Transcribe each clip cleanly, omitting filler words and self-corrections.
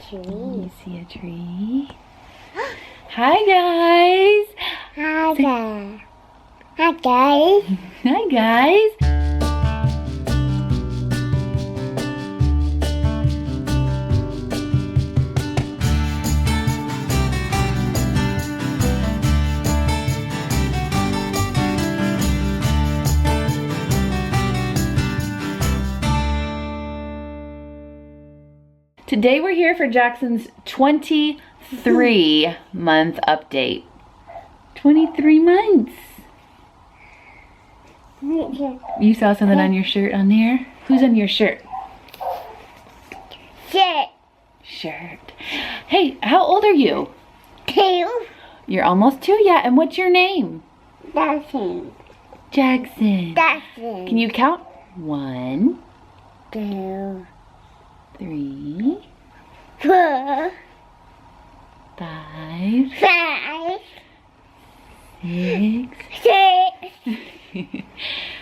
tree. You see a tree? Hi guys! Hi guys. Hi guys. Hi guys! Today we're here for Jackson's 23-month update. 23 months. You saw something on your shirt on there? Who's on your shirt? Shirt. Hey, how old are you? 2. You're almost 2 yet. And what's your name? Jackson. Jackson. Jackson. Can you count? 1, 2, 3, 4, 5, 5, 6. 6,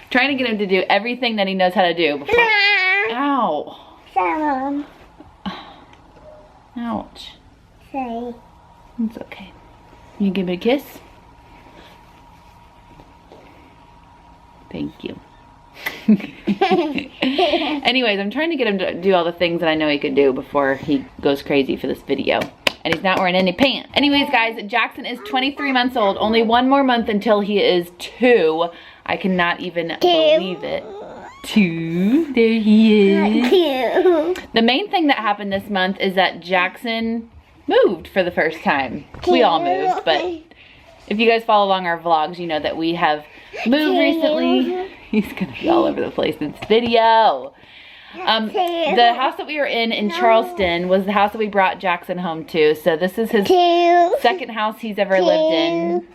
Trying to get him to do everything that he knows how to do before. 9, Ow. 7, Ouch. 3. It's okay. You give it a kiss? Thank you. Anyways, I'm trying to get him to do all the things that I know he could do before he goes crazy for this video. And he's not wearing any pants. Anyways, guys, Jackson is 23 months old. Only 1 more month until he is 2. I cannot even believe it. 2. There he is. 2. The main thing that happened this month is that Jackson moved for the first time. We all moved, but if you guys follow along our vlogs, you know that we have moved recently. He's gonna be all over the place in this video. The house that we were in Charleston was the house that we brought Jackson home to. So this is his second house he's ever lived in.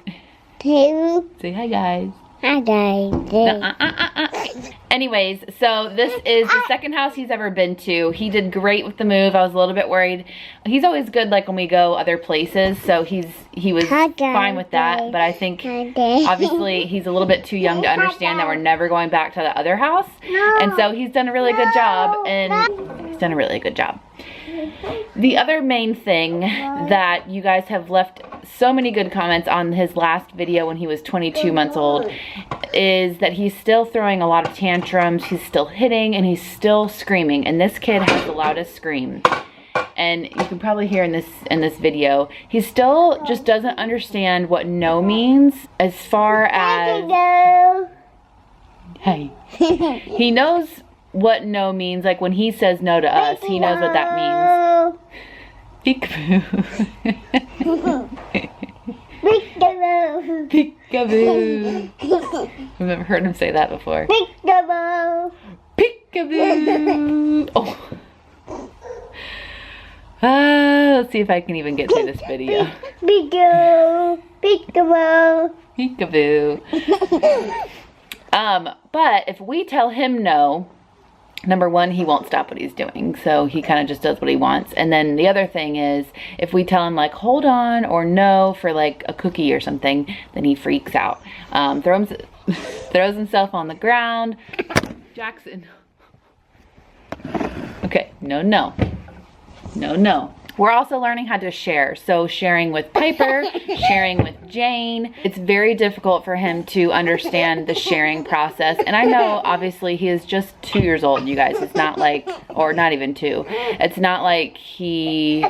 2. Say hi, guys. Hi guys. Anyways, so this is the second house he's ever been to. He did great with the move. I was a little bit worried. He's always good like when we go other places, so he was fine with that. But I think obviously he's a little bit too young to understand that we're never going back to the other house. And so he's done a really good job, The other main thing that you guys have left so many good comments on his last video when he was 22 months old is that he's still throwing a lot of tantrums, he's still hitting, and he's still screaming. And this kid has the loudest scream. And you can probably hear in this video, he still just doesn't understand what no means as far as... Hey. He knows what no means, like when he says no to us, he knows what that means. Peekaboo. Peekaboo. Peekaboo. I've never heard him say that before. Peekaboo. Peekaboo. Oh. Let's see if I can even get through this video. Peekaboo. Peekaboo. Peekaboo. But if we tell him no, number one, he won't stop what he's doing. So he kind of just does what he wants. And then the other thing is, if we tell him like, hold on, or no for like a cookie or something, then he freaks out. Throws himself on the ground. Jackson. Okay, no. We're also learning how to share. So sharing with Piper, sharing with Jane. It's very difficult for him to understand the sharing process. And I know obviously he is just 2 years old, you guys. It's not like, or not even 2. It's not like he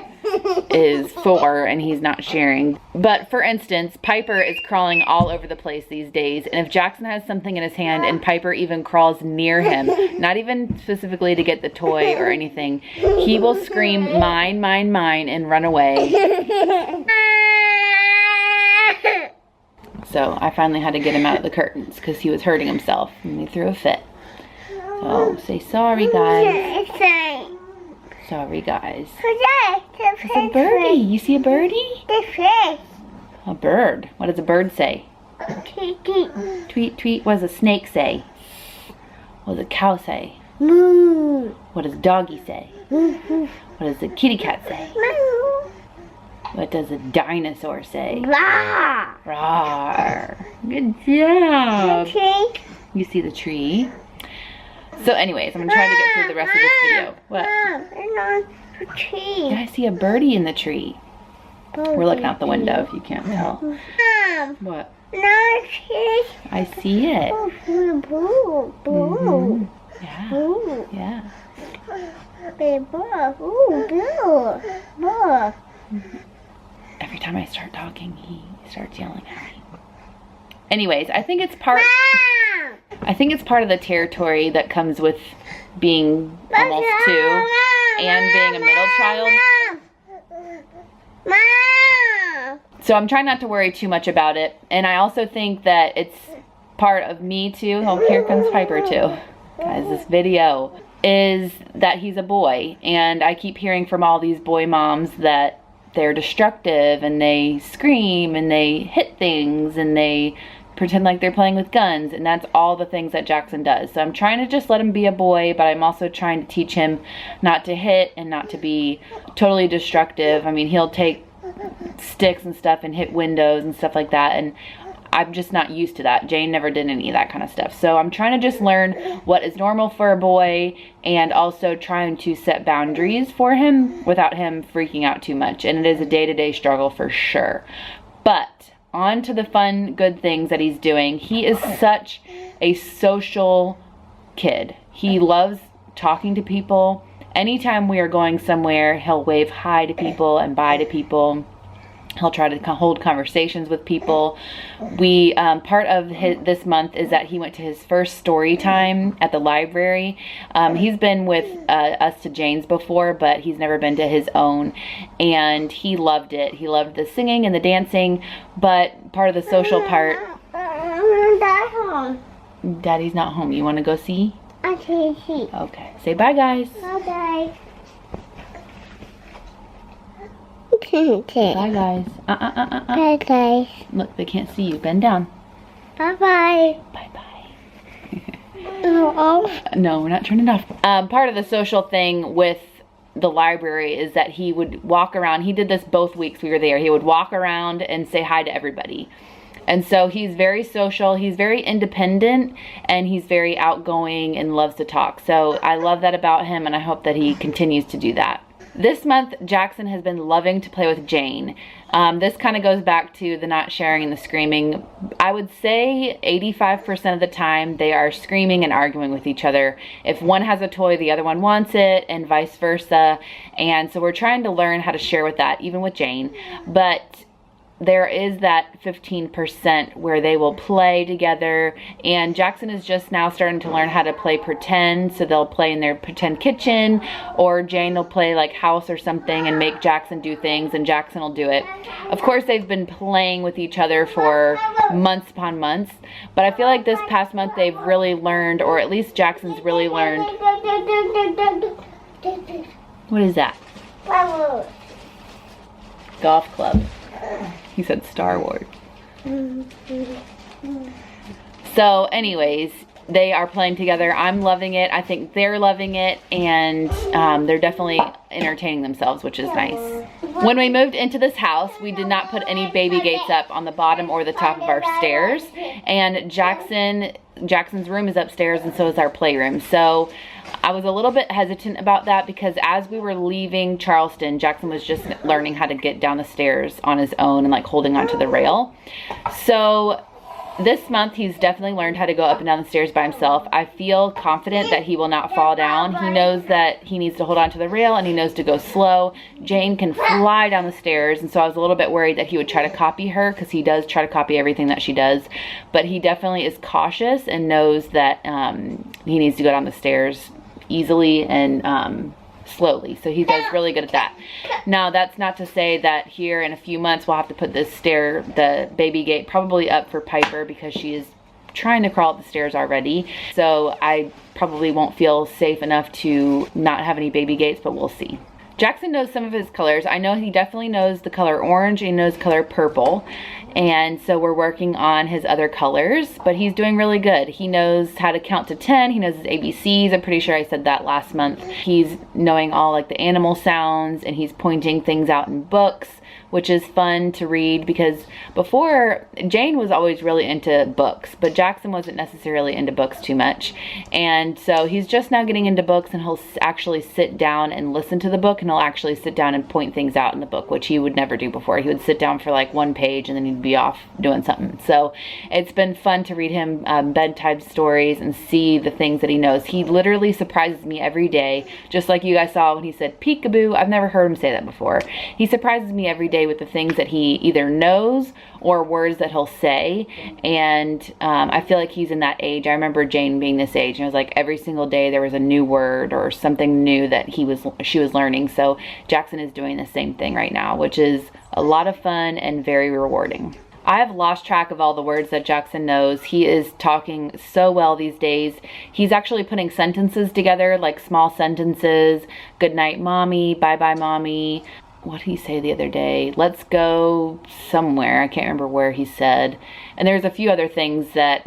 is 4 and he's not sharing. But for instance, Piper is crawling all over the place these days. And if Jackson has something in his hand and Piper even crawls near him, not even specifically to get the toy or anything, he will scream, mine, mine, mine, and run away. So I finally had to get him out of the curtains because he was hurting himself and he threw a fit. So say sorry, guys. Sorry, guys. It's a birdie. You see a birdie? A bird. What does a bird say? Tweet, tweet. Tweet, tweet. What does a snake say? What does a cow say? Moo. What does a doggy say? Moo. What does a kitty cat say? Moo. What does a dinosaur say? Rah. Roar. Good job. Tree. You see the tree? So anyways, I'm going to try to get through the rest of this video. What? tree. Yeah, I see a birdie in the tree. We're looking out the window if you can't tell. Mom, What? no tree. I see it. Blue, blue, blue, Yeah. blue. Yeah. Blue, blue, blue, blue. Every time I start talking, he starts yelling at me. Anyways, I think it's part of the territory that comes with being almost 2 and being a middle child. Mom. So I'm trying not to worry too much about it. And I also think that it's part of me too. Oh, here comes Piper too. Guys, this video is that he's a boy. And I keep hearing from all these boy moms that they're destructive and they scream and they hit things and they pretend like they're playing with guns, and that's all the things that Jackson does. So I'm trying to just let him be a boy, but I'm also trying to teach him not to hit and not to be totally destructive. I mean, he'll take sticks and stuff and hit windows and stuff like that, and I'm just not used to that. Jane never did any of that kind of stuff. So I'm trying to just learn what is normal for a boy and also trying to set boundaries for him without him freaking out too much. And it is a day-to-day struggle for sure. But on to the fun, good things that he's doing. He is such a social kid. He loves talking to people. Anytime we are going somewhere, he'll wave hi to people and bye to people. He'll try to hold conversations with people. We part of this month is that he went to his first story time at the library. He's been with us to Jane's before, but he's never been to his own, and he loved it. He loved the singing and the dancing, but part of the social part. Dad home. Daddy's not home. You want to go see? I can't see. Okay. Say bye, guys. Bye. Okay. Bye, guys. Bye, guys. Look, they can't see you. Bend down. Bye-bye. Bye-bye. Oh. No, we're not turning it off. Part of the social thing with the library is that he would walk around. He did this both weeks we were there. He would walk around and say hi to everybody. And so he's very social, he's very independent, and he's very outgoing and loves to talk. So I love that about him, and I hope that he continues to do that. This month, Jackson has been loving to play with Jane. This kind of goes back to the not sharing and the screaming. I would say 85% of the time they are screaming and arguing with each other. If one has a toy, the other one wants it, and vice versa. And so we're trying to learn how to share with that, even with Jane. But there is that 15% where they will play together, and Jackson is just now starting to learn how to play pretend. So they'll play in their pretend kitchen, or Jane will play like house or something and make Jackson do things, and Jackson will do it. Of course, they've been playing with each other for months upon months, but I feel like this past month they've really learned, or at least Jackson's really learned. What is that? Golf club. He said Star Wars. So anyways, they are playing together. I'm loving it. I think they're loving it, and they're definitely entertaining themselves, which is nice. When we moved into this house, we did not put any baby gates up on the bottom or the top of our stairs, and Jackson's room is upstairs, and so is our playroom. So I was a little bit hesitant about that because as we were leaving Charleston, Jackson was just learning how to get down the stairs on his own and like holding onto the rail. So this month he's definitely learned how to go up and down the stairs by himself. I feel confident that he will not fall down. He knows that he needs to hold onto the rail, and he knows to go slow. Jane can fly down the stairs, and so I was a little bit worried that he would try to copy her, because he does try to copy everything that she does. But he definitely is cautious and knows that he needs to go down the stairs easily and slowly. So he does really good at that. Now, that's not to say that here in a few months we'll have to put the baby gate probably up for Piper, because she is trying to crawl up the stairs already. So I probably won't feel safe enough to not have any baby gates, but we'll see. Jackson knows some of his colors. I know he definitely knows the color orange, and he knows color purple. And so we're working on his other colors, but he's doing really good. He knows how to count to 10. He knows his ABCs. I'm pretty sure I said that last month. He's knowing all like the animal sounds, and he's pointing things out in books, which is fun to read because before, Jane was always really into books, but Jackson wasn't necessarily into books too much. And so he's just now getting into books, and he'll actually sit down and listen to the book, and he'll actually sit down and point things out in the book, which he would never do before. He would sit down for like one page and then he'd be off doing something. So it's been fun to read him bedtime stories and see the things that he knows. He literally surprises me every day, just like you guys saw when he said peekaboo. I've never heard him say that before. He surprises me every day with the things that he either knows or words that he'll say. And I feel like he's in that age. I remember Jane being this age, and it was like every single day there was a new word or something new that she was learning. So Jackson is doing the same thing right now, which is a lot of fun and very rewarding. I have lost track of all the words that Jackson knows. He is talking so well these days. He's actually putting sentences together, like small sentences. Good night, mommy. Bye bye, mommy. What did he say the other day? Let's go somewhere. I can't remember where he said. And there's a few other things that,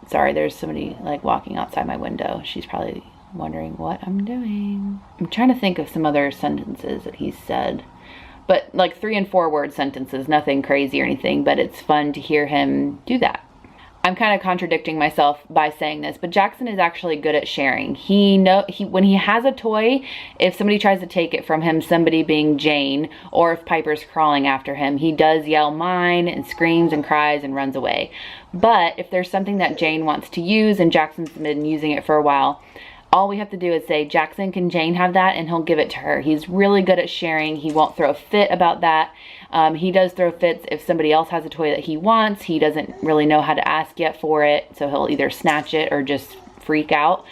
sorry, there's somebody like walking outside my window. She's probably wondering what I'm doing. I'm trying to think of some other sentences that he said. But like 3 and 4 word sentences, nothing crazy or anything, but it's fun to hear him do that. I'm kind of contradicting myself by saying this, but Jackson is actually good at sharing. When he has a toy, if somebody tries to take it from him, somebody being Jane, or if Piper's crawling after him, he does yell mine and screams and cries and runs away. But if there's something that Jane wants to use and Jackson's been using it for a while, all we have to do is say, Jackson, can Jane have that? And he'll give it to her. He's really good at sharing. He won't throw a fit about that. He does throw fits if somebody else has a toy that he wants. He doesn't really know how to ask yet for it, so he'll either snatch it or just freak out.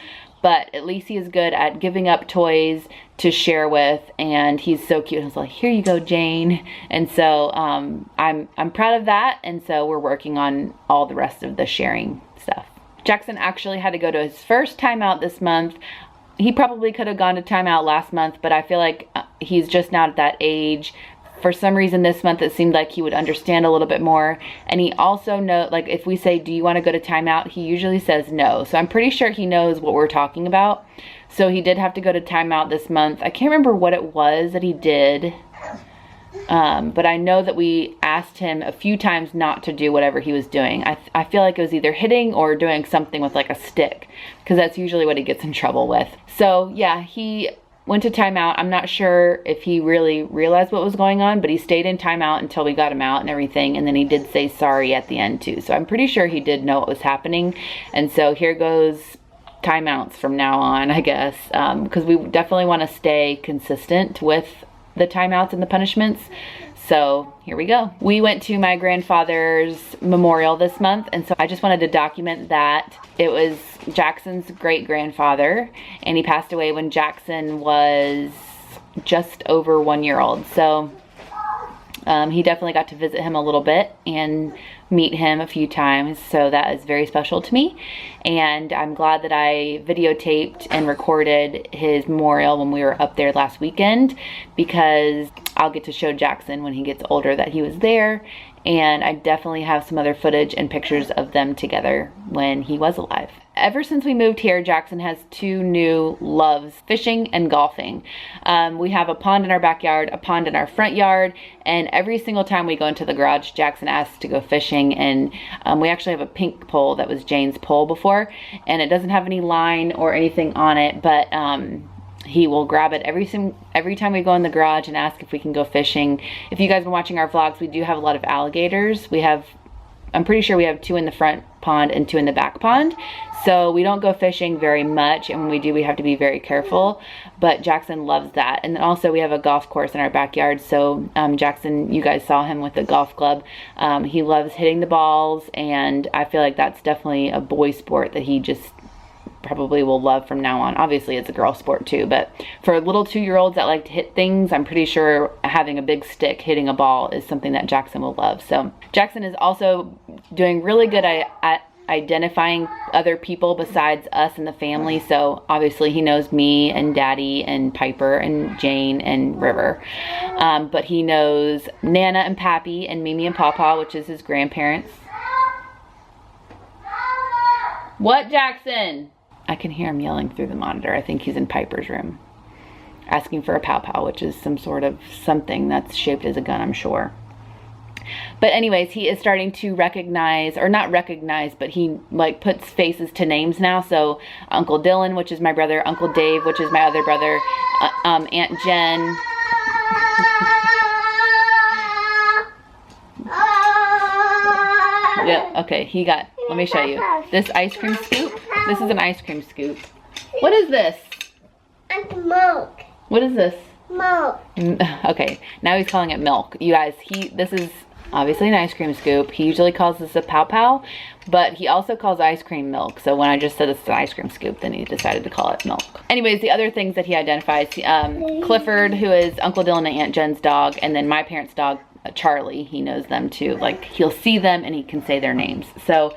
But at least he is good at giving up toys to share with, and he's so cute. He's like, here you go, Jane. And so I'm proud of that, and so we're working on all the rest of the sharing stuff. Jackson actually had to go to his first timeout this month. He probably could have gone to timeout last month, but I feel like he's just not at that age. For some reason this month it seemed like he would understand a little bit more. And he also knows, like if we say, do you want to go to timeout? He usually says no. So I'm pretty sure he knows what we're talking about. So he did have to go to timeout this month. I can't remember what it was that he did. But I know that we asked him a few times not to do whatever he was doing. I feel like it was either hitting or doing something with like a stick, because that's usually what he gets in trouble with. So yeah, he went to timeout. I'm not sure if he really realized what was going on, but he stayed in timeout until we got him out and everything. And then he did say sorry at the end too. So I'm pretty sure he did know what was happening. And so here goes timeouts from now on, I guess, because we definitely want to stay consistent with the timeouts and the punishments. So here we go. We went to my grandfather's memorial this month, and so I just wanted to document that. It was Jackson's great grandfather, and he passed away when Jackson was just over 1 year old. So he definitely got to visit him a little bit and meet him a few times, so that is very special to me. And I'm glad that I videotaped and recorded his memorial when we were up there last weekend, because I'll get to show Jackson when he gets older that he was there. And I definitely have some other footage and pictures of them together when he was alive. Ever since we moved here, Jackson has 2 new loves, fishing and golfing. We have a pond in our backyard, a pond in our front yard, and every single time we go into the garage, Jackson asks to go fishing. And we actually have a pink pole that was Jane's pole before, and it doesn't have any line or anything on it, but he will grab it every time we go in the garage and ask if we can go fishing. If you guys have been watching our vlogs, we do have a lot of alligators. I'm pretty sure we have 2 in the front pond and 2 in the back pond. So we don't go fishing very much, and when we do, we have to be very careful. But Jackson loves that. And then also we have a golf course in our backyard. So Jackson, you guys saw him with the golf club. He loves hitting the balls, and I feel like that's definitely a boy sport that he just probably will love from now on. Obviously it's a girl sport too, but for little 2-year-olds that like to hit things, I'm pretty sure having a big stick hitting a ball is something that Jackson will love. So Jackson is also doing really good at identifying other people besides us and the family. So obviously he knows me and Daddy and Piper and Jane and River, but he knows Nana and Pappy and Mimi and Pawpaw, which is his grandparents. What, Jackson? I can hear him yelling through the monitor. I think he's in Piper's room. asking for a pow pow, which is some sort of something that's shaped as a gun, I'm sure. But anyways, he is starting to recognize, or not recognize, but he like puts faces to names now. So Uncle Dylan, which is my brother, Uncle Dave, which is my other brother, Aunt Jen. Yeah, okay, he got, let me show you. This ice cream scoop. This is an ice cream scoop. What is this? Milk. What is this? Milk. Okay, now he's calling it milk. You guys, this is obviously an ice cream scoop. He usually calls this a pow pow, but he also calls ice cream milk. So when I just said it's an ice cream scoop, then he decided to call it milk. Anyways, the other things that he identifies, Clifford, who is Uncle Dylan and Aunt Jen's dog, and then my parents' dog, Charlie, he knows them too. Like, he'll see them and he can say their names. So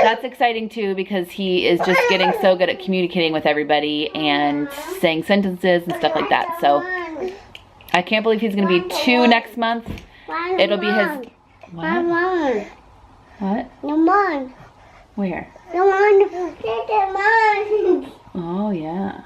that's exciting too, because he is just getting so good at communicating with everybody and saying sentences and stuff like that. So I can't believe he's going to be 2 next month. It'll be his... What? What? Where? Oh, yeah.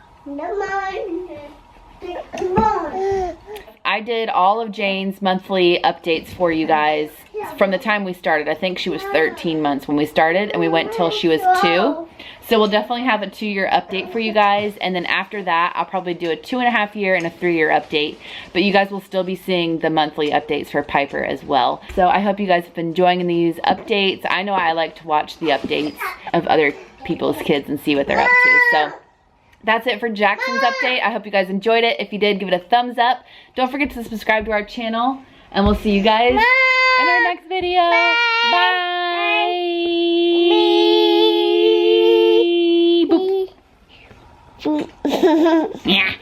I did all of Jane's monthly updates for you guys from the time we started. I think she was 13 months when we started, and we went till she was 2. So we'll definitely have a 2-year update for you guys, and then after that I'll probably do a 2.5-year and a 3-year update. But you guys will still be seeing the monthly updates for Piper as well. So I hope you guys have been enjoying these updates. I know I like to watch the updates of other people's kids and see what they're up to. So that's it for Jackson's update. I hope you guys enjoyed it. If you did, give it a thumbs up. Don't forget to subscribe to our channel, and we'll see you guys in our next video. Bye. Boop. Yeah.